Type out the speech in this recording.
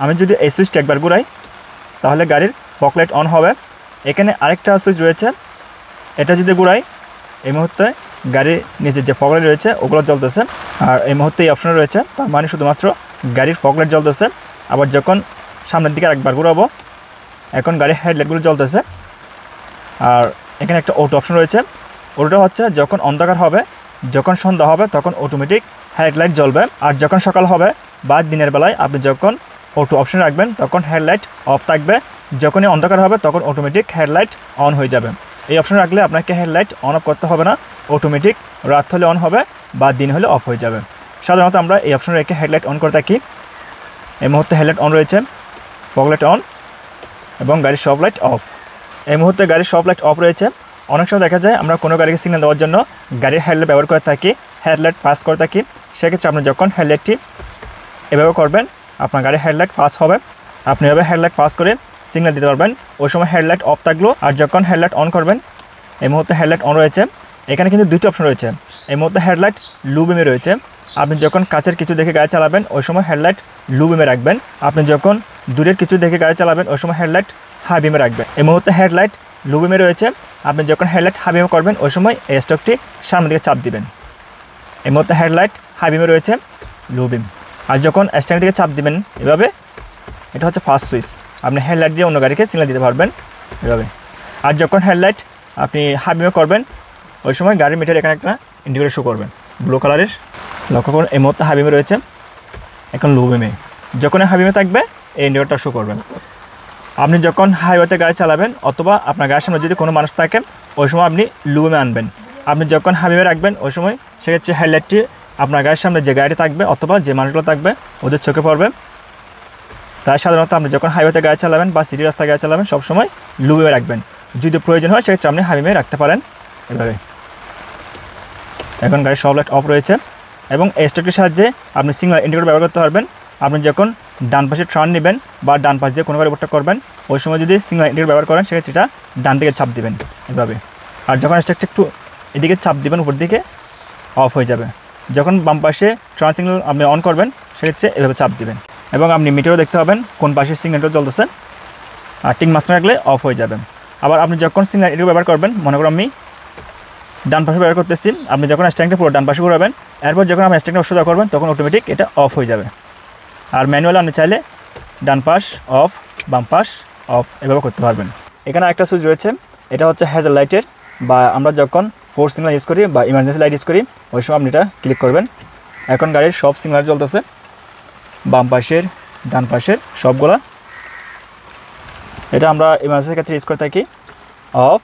আমি যদি এই সুইচটা একবার ঘুরাই তাহলে গাড়ির ফগ লাইট অন হবে। এখানে আরেকটা সুইচ রয়েছে, এটা যদি ঘুরাই এই মুহূর্তে গাড়ির নিচে যে ফগ লাইট রয়েছে ওগুলো জ্বলতেছে। আর এই মুহূর্তে এই অপশন রয়েছে, তার মানে শুধুমাত্র গাড়ির ফগ লাইট জ্বলতেছে। আবার যখন সামনের দিকে একবার ঘুরাবো এখন গাড়ির হেডলাইটগুলো জ্বলতেছে। আর এখানে একটা অটো অপশন রয়েছে, অটোটা হচ্ছে যখন অন্ধকার হবে, যখন সন্ধ্যা হবে তখন অটোমেটিক হেডলাইট জ্বলবে। আর যখন সকাল হবে বা দিনের বেলায় আপনি যখন অটো অপশন রাখবেন তখন হেডলাইট অফ থাকবে। যখনই অন্ধকার হবে তখন অটোমেটিক হেডলাইট অন হয়ে যাবে। এই অপশন রাখলে আপনাকে হেডলাইট অন অফ করতে হবে না, অটোমেটিক রাত হলে অন হবে বা দিন হলে অফ হয়ে যাবে। সাধারণত আমরা এই অপশন রেখে হেডলাইট অন করে থাকি। এই মুহূর্তে হেডলাইট অন রয়েছে, ফগ লাইট অন এবং গাড়ির সব লাইট অফ। এই মুহূর্তে গাড়ির সব লাইট অফ রয়েছে। অনেক সময় দেখা যায় আমরা কোনো গাড়িকে সিগন্যাল দেওয়ার জন্য গাড়ির হেডলাইট ব্যবহার করে থাকি, হেডলাইট পাস করে থাকি। সেক্ষেত্রে আপনি যখন হেডলাইটটি এভাবে করবেন আপনার গাড়ির হেডলাইট পাস হবে। আপনি এভাবে হেডলাইট পাস করে সিগন্যাল দিতে পারবেন, ওই সময় হেডলাইট অফ থাকলো। আর যখন হেডলাইট অন করবেন, এই মুহূর্তে হেডলাইট অন রয়েছে। এখানে কিন্তু দুটো অপশন রয়েছে। এই মুহূর্তে হেডলাইট লো বিমে রয়েছে। আপনি যখন কাছের কিছু দেখে গাড়ি চালাবেন ওই সময় হেডলাইট লো বিমে রাখবেন। আপনি যখন দূরের কিছু দেখে গাড়ি চালাবেন ওই সময় হেডলাইট হাই বিমে রাখবেন। এই মুহূর্তে হেডলাইট লো বিমে রয়েছে। আপনি যখন হেডলাইট হাই বিমে করবেন ওই সময় এই স্টকটি সামনের দিকে চাপ দিবেন। এই মুহূর্তে হেডলাইট হাই বিমে রয়েছে, লো বিম। আর যখন স্ট্যান্ডের দিকে চাপ দিবেন এভাবে, এটা হচ্ছে ফার্স্ট সুইচ, আপনি হেডলাইট দিয়ে অন্য গাড়িকে সিগন্যাল দিতে পারবেন এভাবে। আর যখন হেডলাইট আপনি হাই বিমে করবেন ওই সময় গাড়ির মিটার এখানে একটা ইন্ডিকেটর শো করবেন ব্লু কালারের। লক্ষ্য করুন এই মুহূর্তে হাই বিমে রয়েছে, এখন লো বিমে। যখন হাই বিমে থাকবে এই ইন্ডিকেটরটা শো করবেন। আপনি যখন হাইওয়েতে গাড়ি চালাবেন অথবা আপনার গাড়ির সামনে যদি কোনো মানুষ থাকে ওই সময় আপনি লো বিমে আনবেন। আপনি যখন হাই বিমে রাখবেন ওই সময় সেক্ষেত্রে হেডলাইটটি আপনার গাড়ির সামনে যে গাড়িটি থাকবে অথবা যে মানুষগুলো থাকবে ওদের চোখে পড়বে। তাই সাধারণত আপনি যখন হাইওয়েতে গাড়ি চালাবেন বা সিটি রাস্তায় গাড়ি চালাবেন সবসময় লো বিমে রাখবেন। যদি প্রয়োজন হয় সেক্ষেত্রে আপনি হাই বিমে রাখতে পারেন এভাবে। এখন গাড়ির সব লাইট অফ রয়েছে এবং এই স্টকটির সাহায্যে আপনি সিগন্যাল ইন্ডিকেটর ব্যবহার করতে পারবেন। আপনি যখন ডান পাশে টার্ন নেবেন বা ডান পাশ দিয়ে কোনো গাড়ি ওভারটেক করবেন ওই সময় যদি সিগন্যাল ইন্ডিকেটর ব্যবহার করেন সেক্ষেত্রে এটা ডান দিকে চাপ দিবেন এভাবে। আর যখন স্টকটা একটু এদিকে চাপ দিবেন উপর দিকে অফ হয়ে যাবে। যখন বাম পাশে টার্ন সিগন্যাল আপনি অন করবেন সেক্ষেত্রে এভাবে চাপ দিবেন এবং আপনি মিটারও দেখতে পাবেন কোন পাশের সিগন্যালটা জ্বলতেছে। আর ঠিক মাঝখানে রাখলে অফ হয়ে যাবে। আবার আপনি যখন সিগন্যাল ইন্ডিকেটর ব্যবহার করবেন, মনে করুন আমি ডান পাশে ব্যবহার করতেছি, আপনি যখন স্ট্যান্ডটা পুরো ডান পাশে ঘোরাবেন, এরপর যখন আপনি স্ট্যান্ডটা সোজা করবেন তখন অটোমেটিক এটা অফ হয়ে যাবে। আর ম্যানুয়াল আপনি চাইলে ডান পাশ অফ, বাম পাশ অফ এভাবে করতে পারবেন। এখানে একটা সুইচ রয়েছে, এটা হচ্ছে হ্যাজার লাইটের, বা আমরা যখন ফোর সিগন্যাল ইউজ করি বা ইমার্জেন্সি লাইট ইউজ করি ওই সময় আপনি এটা ক্লিক করবেন। এখন গাড়ির সব সিগন্যাল জ্বলতেছে, বাম পাশের ডান পাশের সবগুলা। এটা আমরা ইমার্জেন্সির ক্ষেত্রে ইউজ করে থাকি অফ